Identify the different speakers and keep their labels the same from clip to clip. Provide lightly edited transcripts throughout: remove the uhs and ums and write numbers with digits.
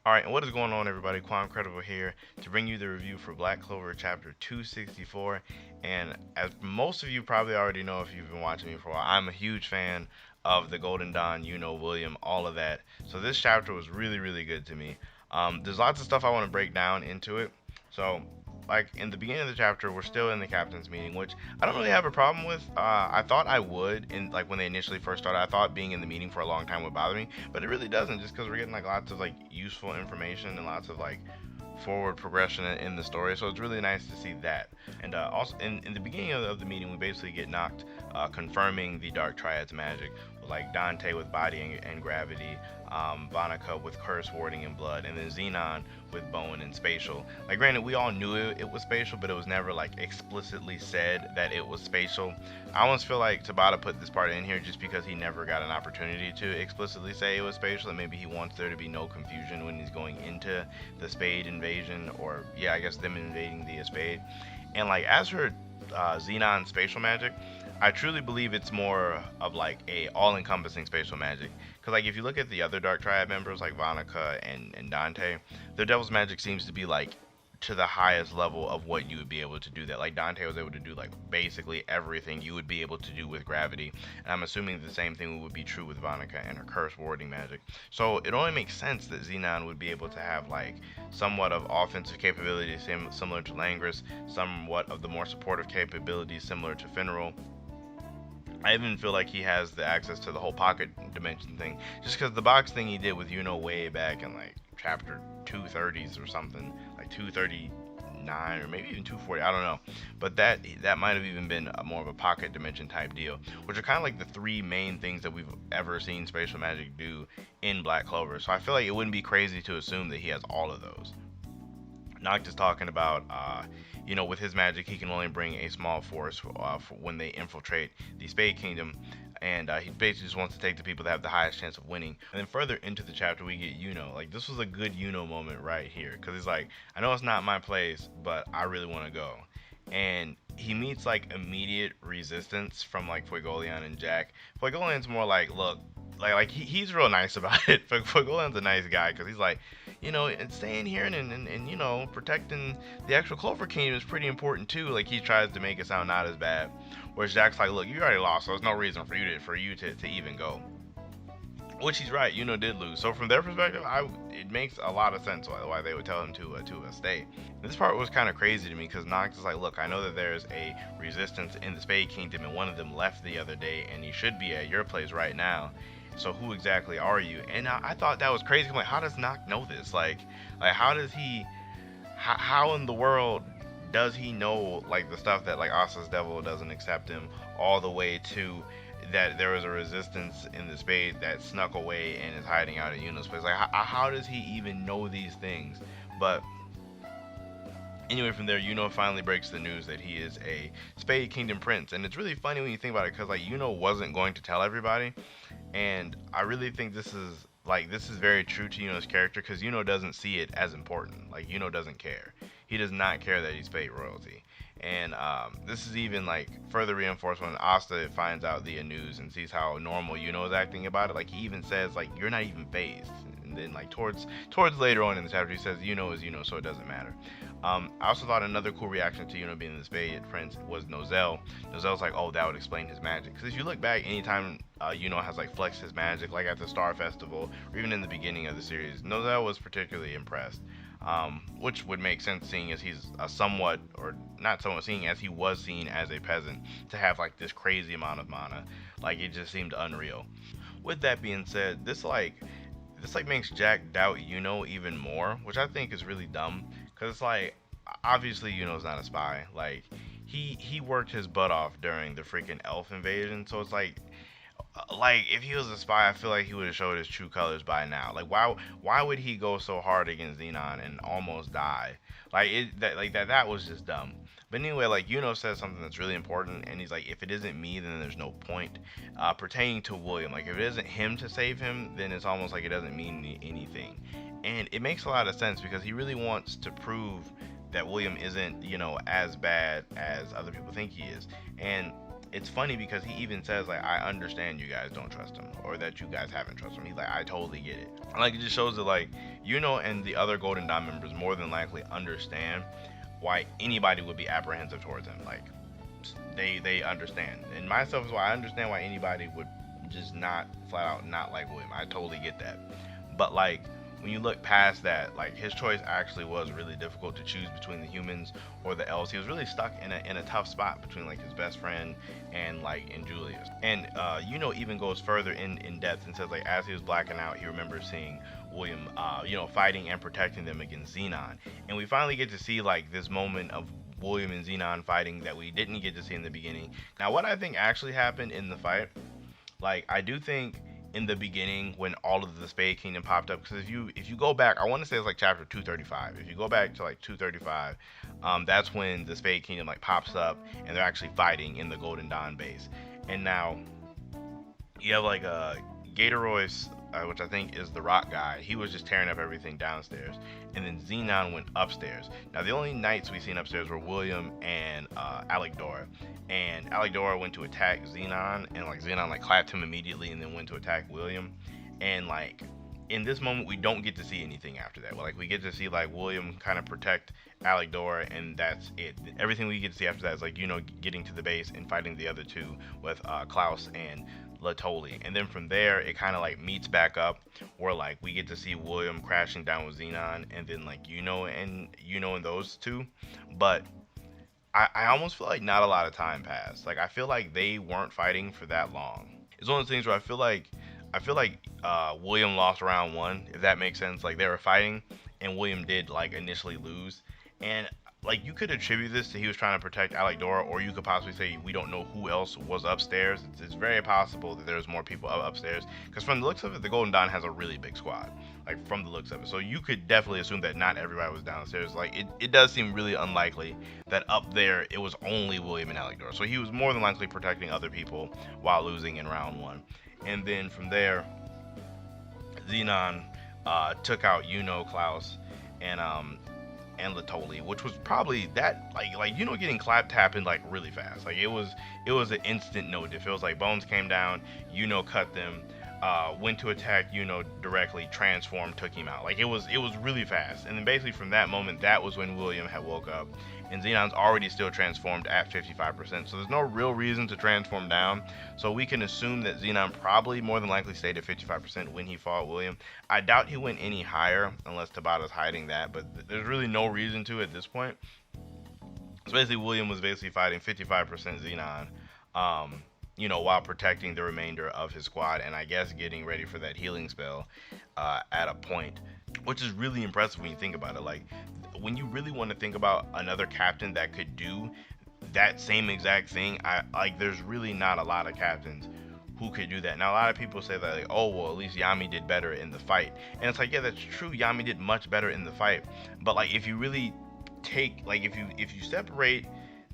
Speaker 1: Alright, and what is going on, everybody? Quancredible here to bring you the review for Black Clover Chapter 264. And as most of you probably already know if you've been watching me for a while, I'm a huge fan of the Golden Dawn, Yuno, William, all of that. So this chapter was really, really good to me. There's lots of stuff I want to break down into it. So, like in the beginning of the chapter, we're still in the captain's meeting, which I don't really have a problem with. I thought I would, in like when they initially first started. I thought being in the meeting for a long time would bother me, but it really doesn't, just because we're getting like lots of like useful information and lots of like forward progression in the story. So it's really nice to see that. And also in the beginning of the meeting, we basically get knocked confirming the Dark Triad's magic, like Dante with body and gravity, Vonica with curse, warding, and blood, and then Xenon with bone and spatial. Like, granted, we all knew it was spatial, but it was never like explicitly said that it was spatial. I almost feel like Tabata put this part in here just because he never got an opportunity to explicitly say it was spatial, and maybe he wants there to be no confusion when he's going into the Spade invasion, or yeah, I guess them invading the Spade. And like, as for Xenon spatial magic, I truly believe it's more of like a all-encompassing spatial magic. Because like if you look at the other Dark Triad members like Vonica and Dante, their Devil's Magic seems to be like to the highest level of what you would be able to do that. Like Dante was able to do like basically everything you would be able to do with gravity. And I'm assuming the same thing would be true with Vonica and her curse warding magic. So it only makes sense that Xenon would be able to have like somewhat of offensive capabilities similar to Langris, somewhat of the more supportive capabilities similar to Finral. I even feel like he has the access to the whole pocket dimension thing, just because the box thing he did with Yuno way back in like chapter 230s or something, like 239 or maybe even 240, I don't know. But that might have even been a more of a pocket dimension type deal, which are kind of like the three main things that we've ever seen spatial magic do in Black Clover. So I feel like it wouldn't be crazy to assume that he has all of those. Noct is talking about, with his magic, he can only bring a small force for when they infiltrate the Spade Kingdom, and he basically just wants to take the people that have the highest chance of winning. And then further into the chapter, we get Yuno. Like, this was a good Yuno moment right here, because he's like, I know it's not my place, but I really want to go. And he meets like immediate resistance from like Fuegoleon and Jack. Fuegoleon's more like, look, he's real nice about it. Fuegoleon's a nice guy because he's like, and staying here and protecting the actual Clover Kingdom is pretty important too. Like, he tries to make it sound not as bad. Whereas Jack's like, look, you already lost, so there's no reason for you to even go. Which he's right, did lose. So from their perspective, it makes a lot of sense why they would tell him to stay. This part was kind of crazy to me because Noct is like, look, I know that there's a resistance in the Spade Kingdom, and one of them left the other day, and he should be at your place right now. So who exactly are you? And I thought that was crazy. I'm like, how does Noct know this? Like how does he? How in the world does he know like the stuff that like Asa's Devil doesn't accept him, all the way to that there was a resistance in the Spade that snuck away and is hiding out at Yuno's place? Like, how does he even know these things? But anyway, from there, Yuno finally breaks the news that he is a Spade Kingdom Prince. And it's really funny when you think about it, because like Yuno wasn't going to tell everybody. And I really think this is very true to Yuno's character, because Yuno doesn't see it as important. Like, Yuno doesn't care. He does not care that he's Spade royalty. And this is even like further reinforced when Asta finds out the news and sees how normal Yuno is acting about it. Like, he even says like, you're not even phased. And then like towards later on in the chapter, he says Yuno is Yuno, so it doesn't matter. I also thought another cool reaction to Yuno being the Spade Prince was Nozel. Nozel's like, oh, that would explain his magic. Because if you look back, anytime Yuno has like flexed his magic, like at the Star Festival or even in the beginning of the series, Nozel was particularly impressed. Which would make sense, seeing as he's a somewhat, or not somewhat, seeing as he was seen as a peasant, to have like this crazy amount of mana. Like, it just seemed unreal. With that being said, this makes Jack doubt Yuno even more, which I think is really dumb. Because it's like, obviously Yuno's not a spy. Like, he worked his butt off during the freaking elf invasion, so it's like if he was a spy, I feel like he would have showed his true colors by now. Like, why would he go so hard against Xenon and almost die? That was just dumb. But anyway, like, Yuno says something that's really important, and he's like, if it isn't me, then there's no point. Pertaining to William, like, if it isn't him to save him, then it's almost like it doesn't mean anything. And it makes a lot of sense, because he really wants to prove that William isn't, as bad as other people think he is. And it's funny because he even says like, I understand you guys don't trust him, or that you guys haven't trusted him. He's like, I totally get it. Like, it just shows that like Yuno and the other Golden Dawn members more than likely understand why anybody would be apprehensive towards him. Like, they understand, and myself as well, I understand why anybody would just not flat out not like William. I totally get that. But like, when you look past that, like, his choice actually was really difficult to choose between the humans or the elves. He was really stuck in a tough spot between like his best friend and Julius. And even goes further in depth and says like, as he was blacking out, he remembers seeing William fighting and protecting them against Xenon. And we finally get to see like this moment of William and Xenon fighting that we didn't get to see in the beginning. Now, what I think actually happened in the fight, like, I do think in the beginning when all of the Spade Kingdom popped up, because if you go back, I want to say it's like chapter 235. If you go back to like 235, that's when the Spade Kingdom like pops up and they're actually fighting in the Golden Dawn base. And now you have like a Gatoroyce, which I think is the rock guy. He was just tearing up everything downstairs, and then Xenon went upstairs. Now the only knights we seen upstairs were William and Alec-Dora. And Alec-Dora went to attack Xenon, and like Xenon like clapped him immediately, and then went to attack William. And like, in this moment, we don't get to see anything after that. Like, we get to see like William kind of protect Alec-Dora, and that's it. Everything we get to see after that is like getting to the base and fighting the other two with Klaus and Latoli. And then from there, it kind of like meets back up where like we get to see William crashing down with Xenon, and then like Yuno and those two. But I almost feel like not a lot of time passed. Like, I feel like they weren't fighting for that long. It's one of those things where I feel like William lost round one, if that makes sense. Like, they were fighting and William did like initially lose, and like, you could attribute this to he was trying to protect Alec-Dora, or you could possibly say we don't know who else was upstairs. It's very possible that there's more people upstairs, because from the looks of it, the Golden Dawn has a really big squad, like, from the looks of it. So you could definitely assume that not everybody was downstairs. Like, it does seem really unlikely that up there it was only William and Alec-Dora. So he was more than likely protecting other people while losing in round one. And then from there, Xenon took out Yuno, Klaus, and Latoli, which was probably that like getting clapped happened like really fast. Like, it was an instant no diff. It was like Bones came down, cut them, went to attack directly, transformed, took him out. Like, it was really fast. And then basically from that moment, that was when William had woke up, and Xenon's already still transformed at 55%. So there's no real reason to transform down. So we can assume that Xenon probably more than likely stayed at 55% when he fought William. I doubt he went any higher unless Tabata's hiding that, but there's really no reason to at this point. So basically William was basically fighting 55% Xenon, while protecting the remainder of his squad, and I guess getting ready for that healing spell at a point, which is really impressive when you think about it. Like, when you really want to think about another captain that could do that same exact thing, there's really not a lot of captains who could do that. Now, a lot of people say that, like, oh, well, at least Yami did better in the fight. And it's like, yeah, that's true. Yami did much better in the fight. But like, if you really take, like, if you separate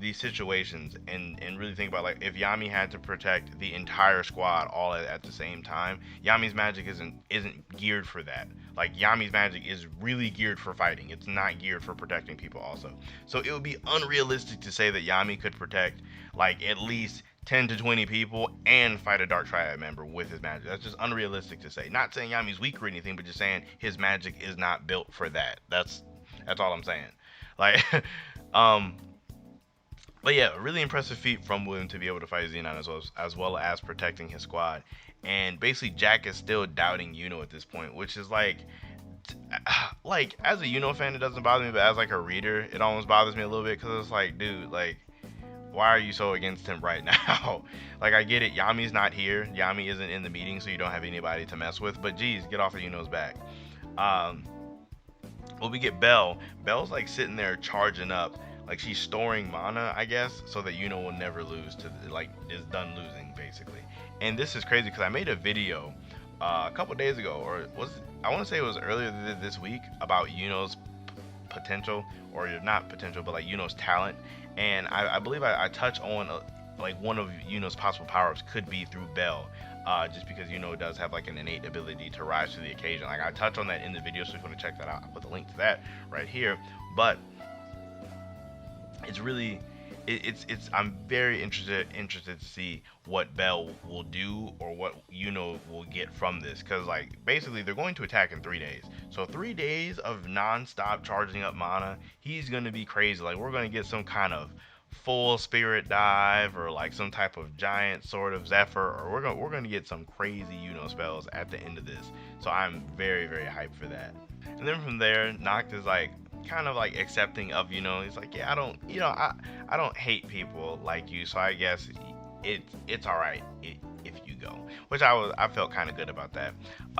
Speaker 1: these situations and really think about, like, if Yami had to protect the entire squad all at the same time, Yami's magic isn't geared for that. Like, Yami's magic is really geared for fighting. It's not geared for protecting people also. So it would be unrealistic to say that Yami could protect like at least 10 to 20 people and fight a Dark Triad member with his magic. That's just unrealistic to say. Not saying Yami's weak or anything, but just saying his magic is not built for that. That's all I'm saying. Like, but yeah, a really impressive feat from William to be able to fight Xenon as well as protecting his squad. And basically Jack is still doubting Yuno at this point, which is like as a Yuno fan, it doesn't bother me, but as like a reader, it almost bothers me a little bit, because it's like, dude, like, why are you so against him right now? Like, I get it, Yami's not here, Yami isn't in the meeting, so you don't have anybody to mess with, but geez, get off of Yuno's back. Well, we get Belle. Belle's like sitting there charging up, like she's storing mana, I guess, so that Yuno will never lose is done losing basically. And this is crazy because I made a video a couple days ago, or I want to say it was earlier this week, about Yuno's potential, or not potential, but like Yuno's talent. And I believe I touch on like one of Yuno's possible power-ups could be through Belle, just because Yuno does have like an innate ability to rise to the occasion. Like, I touch on that in the video, so if you want to check that out, I'll put the link to that right here. But it's really it's I'm very interested to see what Bell will do or what Yuno will get from this, because like basically they're going to attack in 3 days. So 3 days of non-stop charging up mana, he's gonna be crazy. Like we're gonna get some kind of full spirit dive or like some type of giant sword of Zephyr, or we're gonna get some crazy spells at the end of this. So I'm very hyped for that. And then from there, Noct is like kind of like accepting of he's like, yeah, I don't I don't hate people like you, so I guess it's all right if you go, which I felt kind of good about that.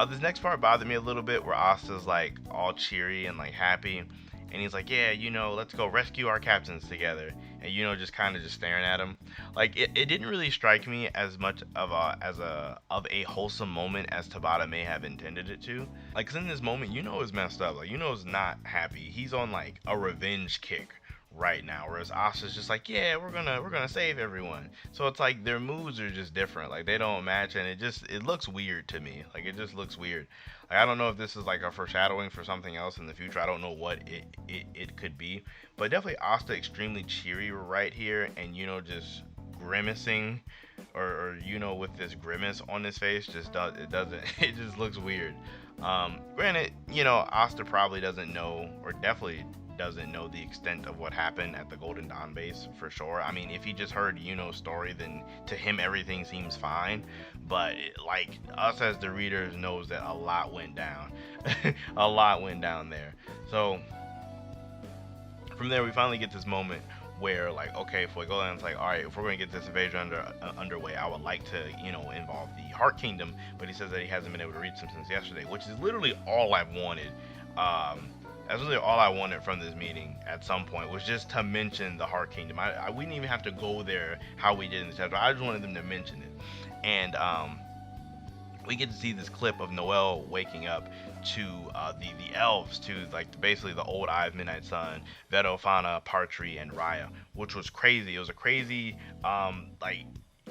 Speaker 1: This next part bothered me a little bit, where Asta's like all cheery and like happy, and he's like, yeah, let's go rescue our captains together, and just kind of just staring at him. Like it didn't really strike me as much of a wholesome moment as Tabata may have intended it to. Like, 'cause in this moment, is messed up. Like, is not happy. He's on like a revenge kick right now, whereas Asta's just like, yeah, we're gonna save everyone. So it's like their moods are just different. Like they don't match, and it looks weird to me. Like it just looks weird. Like I don't know if this is like a foreshadowing for something else in the future. I don't know what it could be, but definitely Asta extremely cheery right here, and just grimacing, or with this grimace on his face just doesn't it just looks weird. Granted, Asta probably doesn't know, or definitely doesn't know the extent of what happened at the Golden Dawn base for sure. I mean, if he just heard Yuno's story, then to him everything seems fine. But like us as the readers knows that a lot went down, a lot went down there. So from there, we finally get this moment where like, okay, Fuegoleon's like, all right, if we're going to get this invasion underway, I would like to involve the Heart Kingdom, but he says that he hasn't been able to reach them since yesterday, which is literally all I've wanted. That's really all I wanted from this meeting at some point, was just to mention the Heart Kingdom. We didn't even have to go there how we did in the chapter. I just wanted them to mention it. And we get to see this clip of Noelle waking up to the elves, to like basically the old Eye of Midnight Sun, Veto, Fauna, Partry, and Raya, which was crazy. It was a crazy like,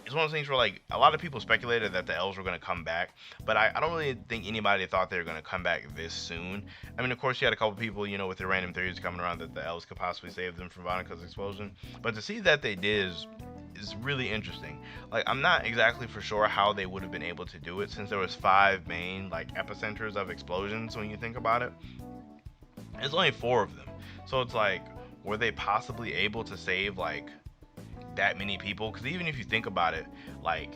Speaker 1: it's one of those things where like a lot of people speculated that the elves were going to come back, but I don't really think anybody thought they were going to come back this soon. I mean, of course you had a couple people with their random theories coming around that the elves could possibly save them from Vanica's explosion, but to see that they did is really interesting. Like, I'm not exactly for sure how they would have been able to do it, since there was 5 main like epicenters of explosions. When you think about it, there's only 4 of them, so it's like, were they possibly able to save like that many people? Because even if you think about it, like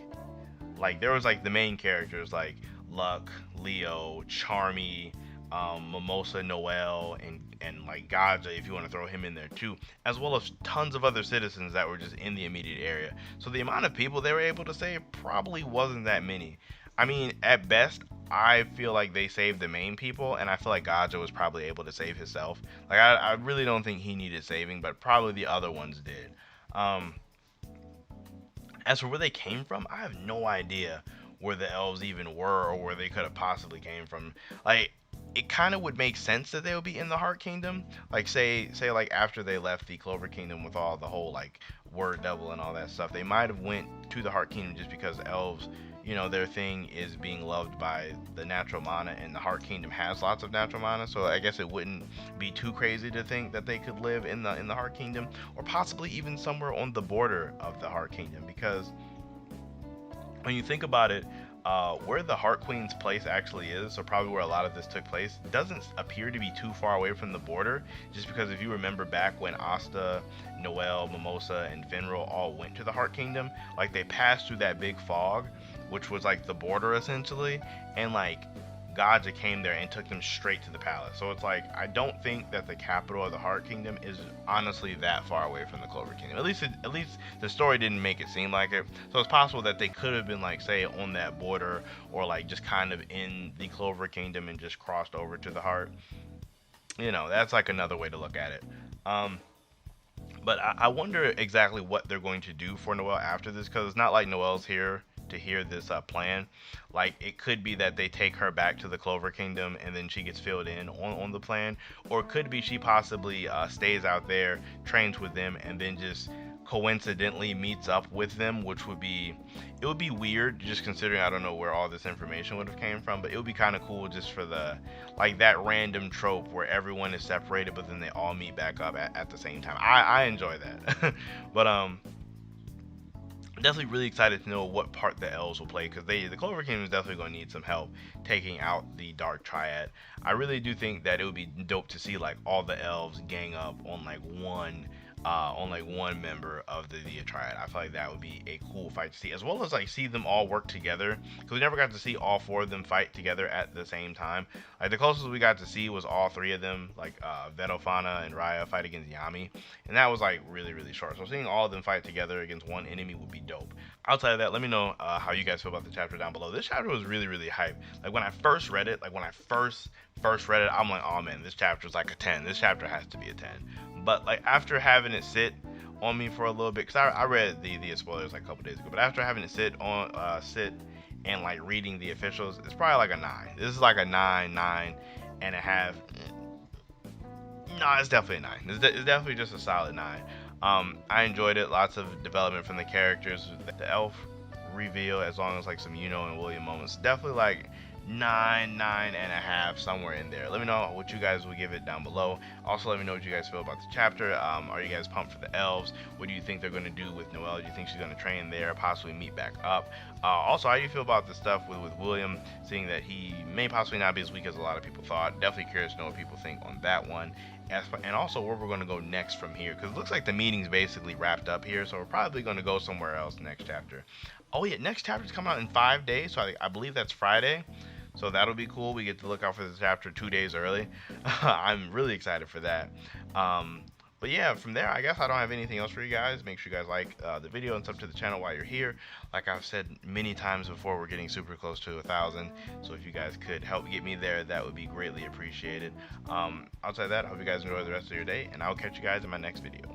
Speaker 1: there was like the main characters like Luck, Leo, Charmy, Mimosa, Noelle, and like Gaja, if you want to throw him in there too, as well as tons of other citizens that were just in the immediate area. So the amount of people they were able to save probably wasn't that many. I mean, at best, I feel like they saved the main people, and I feel like Gaja was probably able to save himself. Like I really don't think he needed saving, but probably the other ones did. As for where they came from, I have no idea where the elves even were, or where they could have possibly came from. Like, it kind of would make sense that they would be in the Heart Kingdom. Like, say like after they left the Clover Kingdom with all the whole like word double and all that stuff, they might have went to the Heart Kingdom just because elves, their thing is being loved by the natural mana, and the Heart Kingdom has lots of natural mana. So I guess it wouldn't be too crazy to think that they could live in the Heart Kingdom, or possibly even somewhere on the border of the Heart Kingdom. Because when you think about it, where the Heart Queen's place actually is, so probably where a lot of this took place, doesn't appear to be too far away from the border. Just because if you remember back when Asta, Noelle, Mimosa, and Finral all went to the Heart Kingdom, like they passed through that big fog, which was like the border essentially, and like Gaja came there and took them straight to the palace. So it's like, I don't think that the capital of the Heart Kingdom is honestly that far away from the Clover Kingdom. At least the story didn't make it seem like it. So it's possible that they could have been like, say, on that border, or like just kind of in the Clover Kingdom and just crossed over to the Heart. That's like another way to look at it. But I wonder exactly what they're going to do for Noelle after this, because it's not like Noelle's here to hear this plan. Like, it could be that they take her back to the Clover Kingdom and then she gets filled in on the plan, or it could be she possibly stays out there, trains with them, and then just coincidentally meets up with them, which would be, it would be weird just considering I don't know where all this information would have came from, but it would be kind of cool just for the, like, that random trope where everyone is separated but then they all meet back up at the same time. I enjoy that. But definitely really excited to know what part the elves will play, because the Clover Kingdom is definitely going to need some help taking out the Dark Triad. I really do think that it would be dope to see like all the elves gang up on like one member of the Triad. I feel like that would be a cool fight to see, as well as like see them all work together, because we never got to see all four of them fight together at the same time. Like the closest we got to see was all three of them, like Vedofana and Raya fight against Yami, and that was like really short. So seeing all of them fight together against one enemy would be dope. Outside of that, let me know how you guys feel about the chapter down below. This chapter was really hype. Like when I first read it, first read it, I'm like, oh man, this chapter is like a 10. This chapter has to be a 10. But like after having it sit on me for a little bit, because I read the spoilers like a couple days ago, but after having it sit and like reading the officials, it's probably like a 9. This is like a 9.5. No, it's definitely a 9. It's definitely just a solid 9. I enjoyed it. Lots of development from the characters. The elf reveal, as long as like some Yuno and William moments. Definitely like 9.5, somewhere in there. Let me know what you guys will give it down below. Also, let me know what you guys feel about the chapter. Are you guys pumped for the elves? What do you think they're going to do with Noelle? Do you think she's going to train there, possibly meet back up? Also, how do you feel about the stuff with William, seeing that he may possibly not be as weak as a lot of people thought? Definitely curious to know what people think on that one. And also where we're going to go next from here, because it looks like the meeting's basically wrapped up here, so we're probably going to go somewhere else next chapter. Oh yeah, next chapter is coming out in 5 days, so I believe that's Friday. So that'll be cool. We get to look out for this chapter 2 days early. I'm really excited for that. But yeah, from there, I guess I don't have anything else for you guys. Make sure you guys like the video and sub to the channel while you're here. Like I've said many times before, we're getting super close to 1,000. So if you guys could help get me there, that would be greatly appreciated. Outside that, I hope you guys enjoy the rest of your day, and I'll catch you guys in my next video.